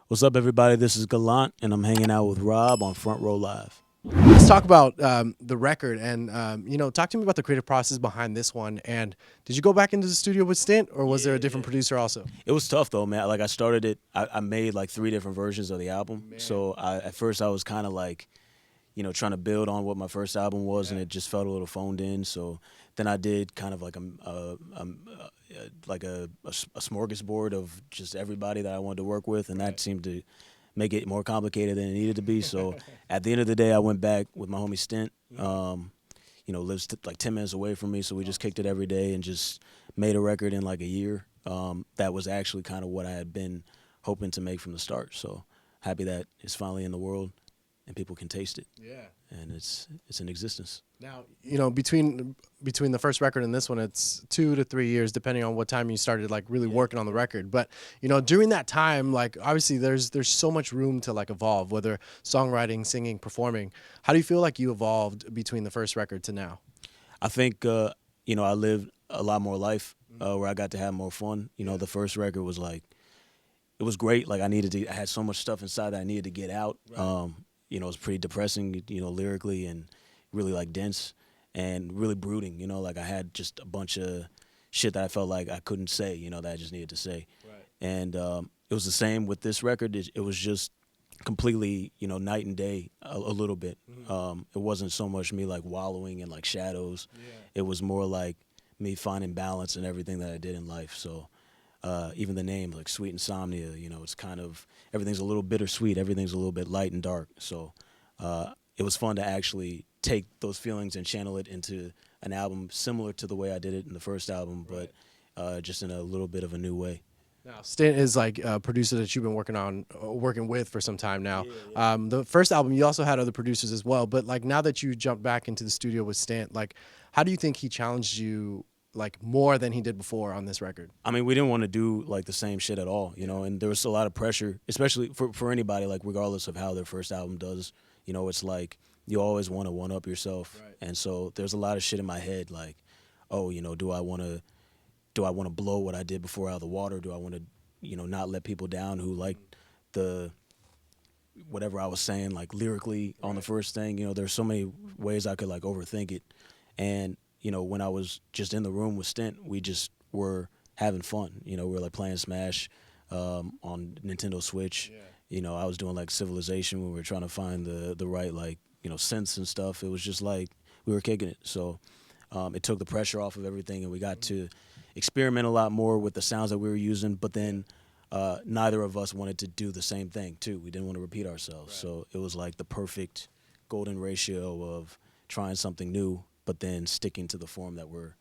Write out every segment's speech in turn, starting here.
What's up, everybody? This is Gallant, and I'm hanging out with Rob on Front Row Live. Let's talk about the record and talk to me about the creative process behind this one. And did you go back into the studio with Stint, or was there a different producer also? It was tough though, man. Like I started it, I made like 3 different versions of the album. Man. So at first I was kind of like, trying to build on what my first album was, and it just felt a little phoned in. So then I did kind of like a smorgasbord of just everybody that I wanted to work with, and that seemed to make it more complicated than it needed to be. So at the end of the day, I went back with my homie Stint. Lives like 10 minutes away from me, so we just kicked it every day and just made a record in like a year. That was actually kind of what I had been hoping to make from the start. So happy that it's finally in the world and people can taste it. Yeah. And it's in existence. Now, between the first record and this one, it's 2 to 3 years, depending on what time you started like really working on the record. But during that time, like obviously there's so much room to like evolve, whether songwriting, singing, performing. How do you feel like you evolved between the first record to now? I think I lived a lot more life where I got to have more fun. The first record was like, it was great. Like I had so much stuff inside that I needed to get out. Right. It was pretty depressing, lyrically, and really like dense and really brooding. Like I had just a bunch of shit that I felt like I couldn't say, that I just needed to say. Right. And it was the same with this record. It was just completely, night and day a little bit. Mm-hmm. It wasn't so much me like wallowing in like shadows. Yeah. It was more like me finding balance in everything that I did in life. So even the name, like Sweet Insomnia, it's kind of, everything's a little bittersweet. Everything's a little bit light and dark. So it was fun to actually take those feelings and channel it into an album similar to the way I did it in the first album, right, but just in a little bit of a new way. Now, Stint is like a producer that you've been working with for some time now. Yeah. The first album, you also had other producers as well, but like now that you jumped back into the studio with Stint, like how do you think he challenged you like more than he did before on this record? I mean, we didn't want to do like the same shit at all, and there was a lot of pressure, especially for anybody, like regardless of how their first album does, it's like you always want to one up yourself. Right. And so there's a lot of shit in my head like, oh, do I want to blow what I did before out of the water? Do I want to, not let people down who like the whatever I was saying like lyrically on the first thing? There's so many ways I could like overthink it. And when I was just in the room with Stint, we just were having fun. We were like playing Smash on Nintendo Switch. Yeah. I was doing like Civilization when we were trying to find the right like, synths and stuff. It was just like we were kicking it. So it took the pressure off of everything, and we got to experiment a lot more with the sounds that we were using. But then neither of us wanted to do the same thing too. We didn't want to repeat ourselves. Right. So it was like the perfect golden ratio of trying something new, but then sticking to the form that we're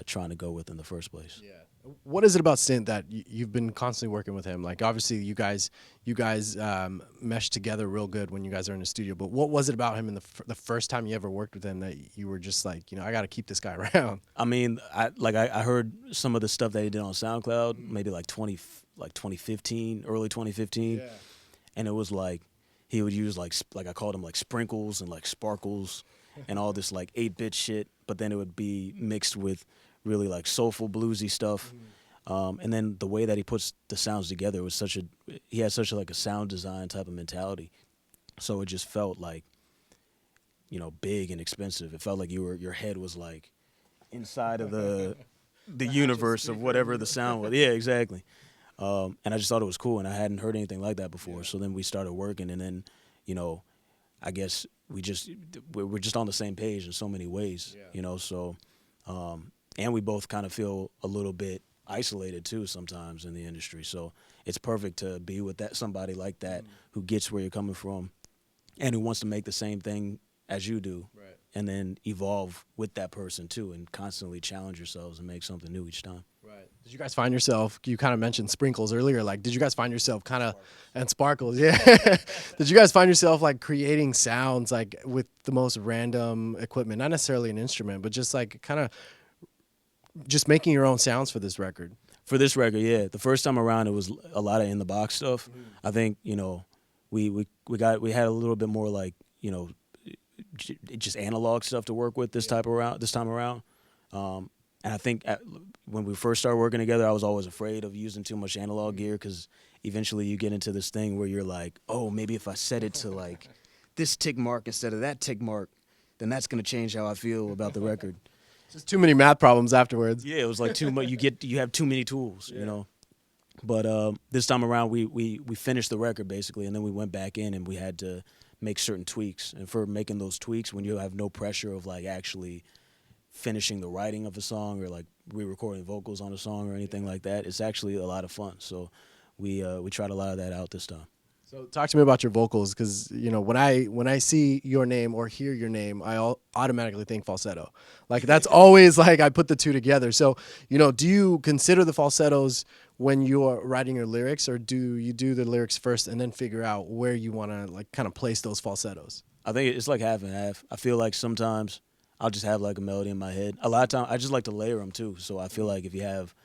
trying to go with in the first place. Yeah. What is it about Stint that you've been constantly working with him? Like obviously you guys mesh together real good when you guys are in the studio. But what was it about him in the first time you ever worked with him that you were just like, I got to keep this guy around? I mean, I heard some of the stuff that he did on SoundCloud, maybe like 2015, early 2015, yeah. And it was like he would use like I called him like sprinkles and like sparkles and all this like 8-bit shit, but then it would be mixed with really like soulful bluesy stuff. And then the way that he puts the sounds together was he had such like a sound design type of mentality. So it just felt like, big and expensive. It felt like your head was like inside of the universe of whatever the sound was. Yeah, exactly. And I just thought it was cool, and I hadn't heard anything like that before. Yeah. So then we started working, and then, I guess we're just on the same page in so many ways, yeah. So, and we both kind of feel a little bit isolated too sometimes in the industry. So it's perfect to be with somebody like that who gets where you're coming from and who wants to make the same thing as you do, right, and then evolve with that person too and constantly challenge yourselves and make something new each time. Right. Did you guys find yourself, you kind of mentioned sprinkles earlier, like did you guys find yourself kind of, and sparkles, yeah. Did you guys find yourself like creating sounds like with the most random equipment, not necessarily an instrument, but just like kind of just making your own sounds for this record? For this record, yeah. The first time around, it was a lot of in the box stuff. Mm-hmm. I think we had a little bit more like just analog stuff to work with this time around. And I think when we first started working together, I was always afraid of using too much analog gear because eventually you get into this thing where you're like, oh, maybe if I set it to like this tick mark instead of that tick mark, then that's gonna change how I feel about the record. Just too many math problems afterwards. Yeah, it was like too much. You have too many tools, you know. But this time around, we finished the record basically, and then we went back in and we had to make certain tweaks. And for making those tweaks, when you have no pressure of like actually finishing the writing of a song or like re-recording vocals on a song or anything like that, it's actually a lot of fun. So we tried a lot of that out this time. So talk to me about your vocals, because when I see your name or hear your name, I automatically think falsetto. Like that's always like I put the two together. So do you consider the falsettos when you're writing your lyrics, or do you do the lyrics first and then figure out where you want to like kind of place those falsettos? I think it's like half and half. I feel like sometimes I'll just have like a melody in my head. A lot of times I just like to layer them too. So I feel like if you have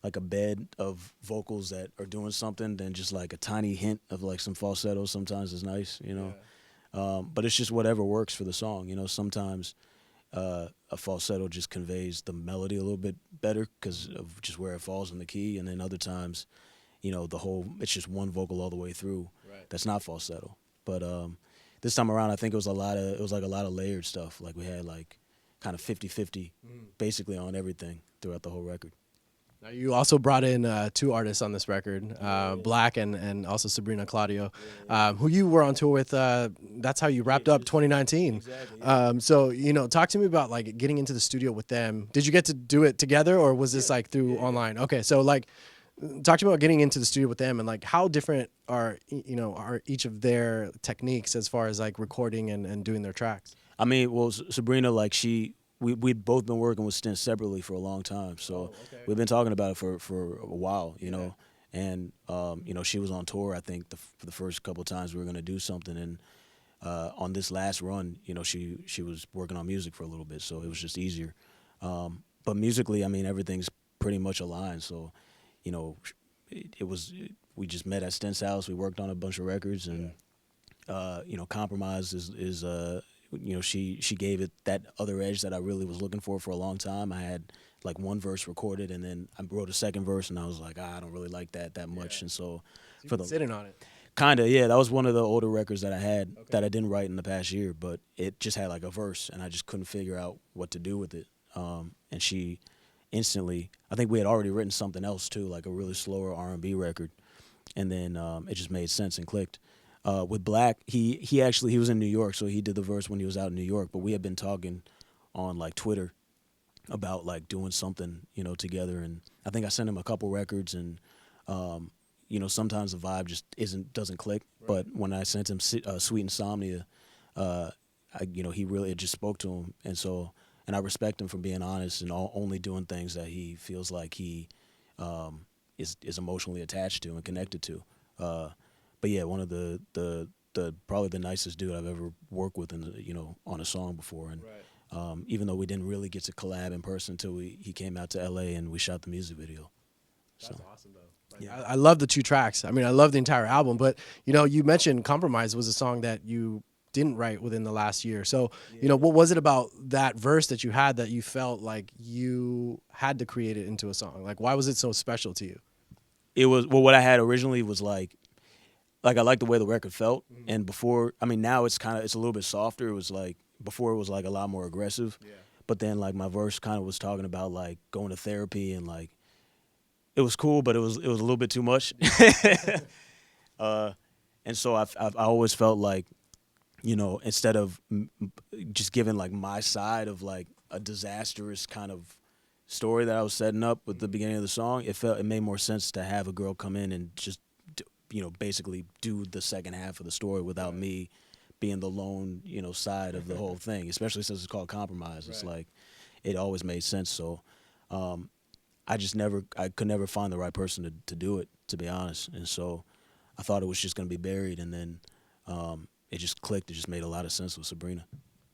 like a bed of vocals that are doing something, then just like a tiny hint of like some falsetto sometimes is nice, But it's just whatever works for the song. Sometimes a falsetto just conveys the melody a little bit better because of just where it falls in the key, and then other times, it's just one vocal all the way through. Right. That's not falsetto. But this time around, I think it was like a lot of layered stuff. Like we had like kind of 50-50 basically on everything throughout the whole record. Now you also brought in two artists on this record, Black and also Sabrina Claudio, who you were on tour with. That's how you wrapped up 2019. Exactly. So talk to me about like getting into the studio with them. Did you get to do it together, or was this like through online? Okay, so like talk to me about getting into the studio with them, and like how different are each of their techniques as far as like recording and doing their tracks? I mean, well, Sabrina, like we'd both been working with Stint separately for a long time, so we've been talking about it for a while, And she was on tour, I think, for the first couple of times we were gonna do something, and on this last run, she was working on music for a little bit, so it was just easier. But musically, I mean, everything's pretty much aligned. So, we just met at Stint's house. We worked on a bunch of records, and Compromise is she gave it that other edge that I really was looking for a long time. I had like one verse recorded, and then I wrote a second verse, and I was like, I don't really like that much. And so for the sitting on it, kind of, yeah, that was one of the older records that I had that I didn't write in the past year, but it just had like a verse, and I just couldn't figure out what to do with it. And she instantly, I think we had already written something else too, like a really slower R&B record, and then it just made sense and clicked. With Black, he was in New York, so he did the verse when he was out in New York. But we had been talking on like Twitter about like doing something, together. And I think I sent him a couple records, and sometimes the vibe just doesn't click. Right. But when I sent him Sweet Insomnia, it just spoke to him, and I respect him for being honest and only doing things that he feels like he is emotionally attached to and connected to. But yeah, one of the probably the nicest dude I've ever worked with on a song before. And even though we didn't really get to collab in person until he came out to LA and we shot the music video. That's awesome though. Like, yeah, I love the two tracks. I mean, I love the entire album, but you mentioned Compromise was a song that you didn't write within the last year. So, what was it about that verse that you had that you felt like you had to create it into a song? Like, why was it so special to you? It was, well, what I had originally was like I liked the way the record felt. Mm-hmm. And before, I mean, now it's a little bit softer. It was like, before it was like a lot more aggressive. Yeah. But then like my verse kind of was talking about like going to therapy, and like, it was cool, but it was a little bit too much. And so I always felt like, instead of just giving like my side of like a disastrous kind of story that I was setting up with the beginning of the song, it made more sense to have a girl come in and just basically do the second half of the story without me being the lone side of the whole thing, especially since it's called Compromise. It's like it always made sense. So I could never find the right person to do it, to be honest. And so I thought it was just going to be buried, and then it just clicked. It just made a lot of sense with Sabrina.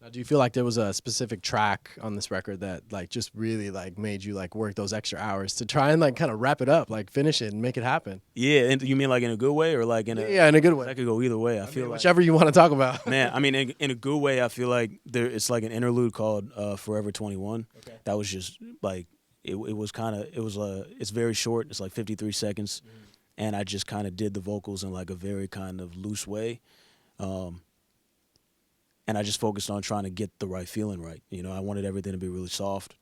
Now, do you feel like there was a specific track on this record that like just really like made you like work those extra hours to try and like kind of wrap it up, like finish it and make it happen? Yeah, and you mean like in a good way or like in a in a good way? That could go either way. I feel like whichever you want to talk about. Man, I mean in a good way, I feel like it's like an interlude called Forever 21. Okay. That was just like it's very short. It's like 53 seconds. Mm-hmm. and I just kind of did the vocals in like a very kind of loose way. And I just focused on trying to get the right feeling right. You know, I wanted everything to be really soft,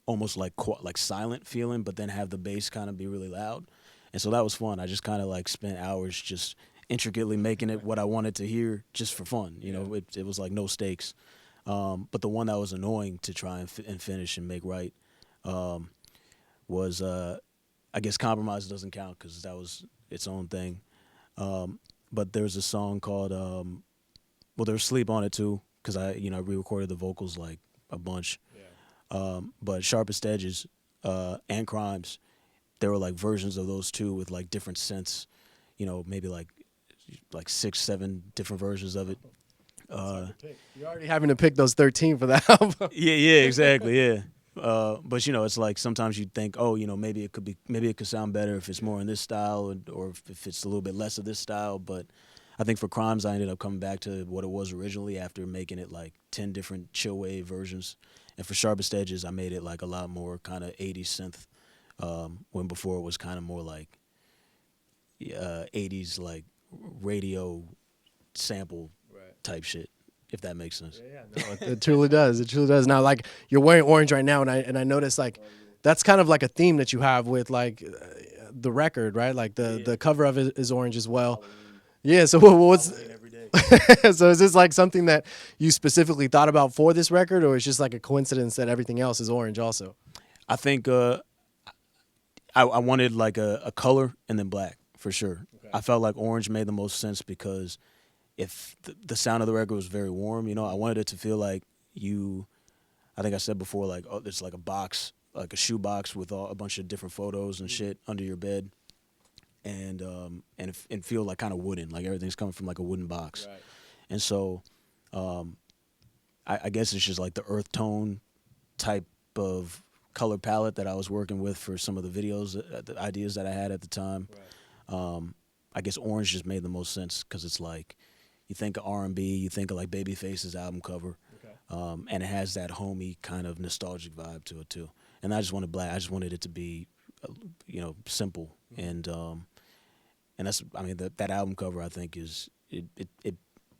almost like silent feeling, but then have the bass kind of be really loud. And so that was fun. I just kind of like spent hours just intricately making it what I wanted to hear just for fun. You know, it was like no stakes. But the one that was annoying to try and finish and make right was, I guess, Compromise doesn't count because that was its own thing. But there's a song called, well, there's Sleep on it too because I re-recorded the vocals like a bunch. But Sharpest Edges and Crimes, there were like versions of those two with like different synths, you know, maybe like 6, 7 different versions of it. You're already having to pick those 13 for that album. Yeah, exactly, yeah. But you know, it's like sometimes you think, oh, you know, maybe it could sound better if it's more in this style, or if it's a little bit less of this style. But I think for Crimes, I ended up coming back to what it was originally after making it like 10 different chill wave versions. And for Sharpest Edges, I made it like a lot more kind of 80s synth, when before it was kind of more like 80s like radio sample type shit, if that makes sense. Yeah, no, it truly does. It truly does. Now, like, you're wearing orange right now, and I noticed like that's kind of like a theme that you have with like the record, right? Like the cover of it is orange as well. Yeah. So what's so is this like something that you specifically thought about for this record, or is just like a coincidence that everything else is orange also? I think I wanted like a color and then black for sure. Okay. I felt like orange made the most sense because if the sound of the record was very warm, you know, I wanted it to feel like I think I said before, like, oh, there's like a box, like a shoe box with a bunch of different photos and shit under your bed, and feel like kind of wooden, like everything's coming from like a wooden box. Right. And so I guess it's just like the earth tone type of color palette that I was working with for some of the videos, the ideas that I had at the time. Right. I guess orange just made the most sense because it's like, you think of R&B, you think of like Babyface's album cover, and it has that homey kind of nostalgic vibe to it too. And I just wanted black. I just wanted it to be, you know, simple. And that's, I mean, that album cover I think it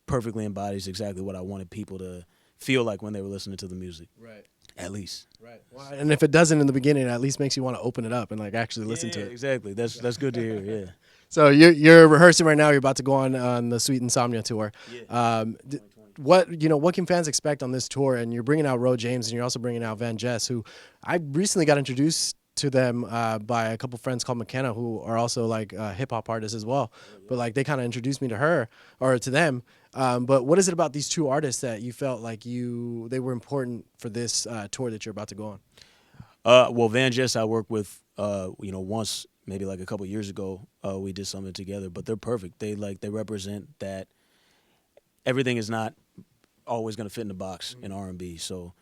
perfectly embodies exactly what I wanted people to feel like when they were listening to the music. Right. At least. Right. Well, and if it doesn't in the beginning, it at least makes you want to open it up and like actually listen to it. Exactly. That's good to hear. Yeah. So you're rehearsing right now. You're about to go on the Sweet Insomnia tour. Yeah. What can fans expect on this tour? And you're bringing out Ro James, and you're also bringing out VanJess, who I recently got introduced to them by a couple friends called McKenna, who are also like hip hop artists as well. But like they kind of introduced me to her or to them. But what is it about these two artists that you felt like they were important for this tour that you're about to go on? Well, VanJess I worked with once, maybe like a couple years ago. We did something together, but they're perfect. They represent that everything is not always going to fit in the box in R&B. So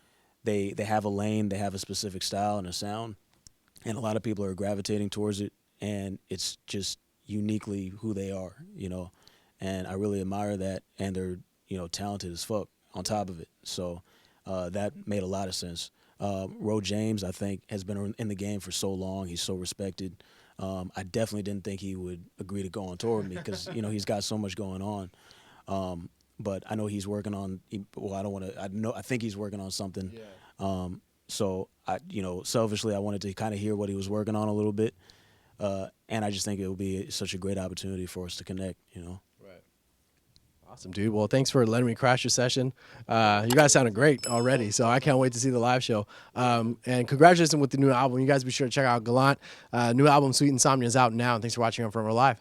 they have a lane, they have a specific style and a sound, and a lot of people are gravitating towards it, and it's just uniquely who they are, you know. And I really admire that, and they're, you know, talented as fuck on top of it. So that made a lot of sense. Ro James, I think, has been in the game for so long. He's so respected. I definitely didn't think he would agree to go on tour with me because, you know, he's got so much going on. But I know he's working on. I think he's working on something. Yeah. So selfishly, I wanted to kind of hear what he was working on a little bit, and I just think it would be such a great opportunity for us to connect. You know. Right. Awesome, dude. Well, thanks for letting me crash your session. You guys sounded great already, so I can't wait to see the live show. And congratulations with the new album. You guys be sure to check out Gallant. New album Sweet Insomnia is out now. And thanks for watching on Front Row Live.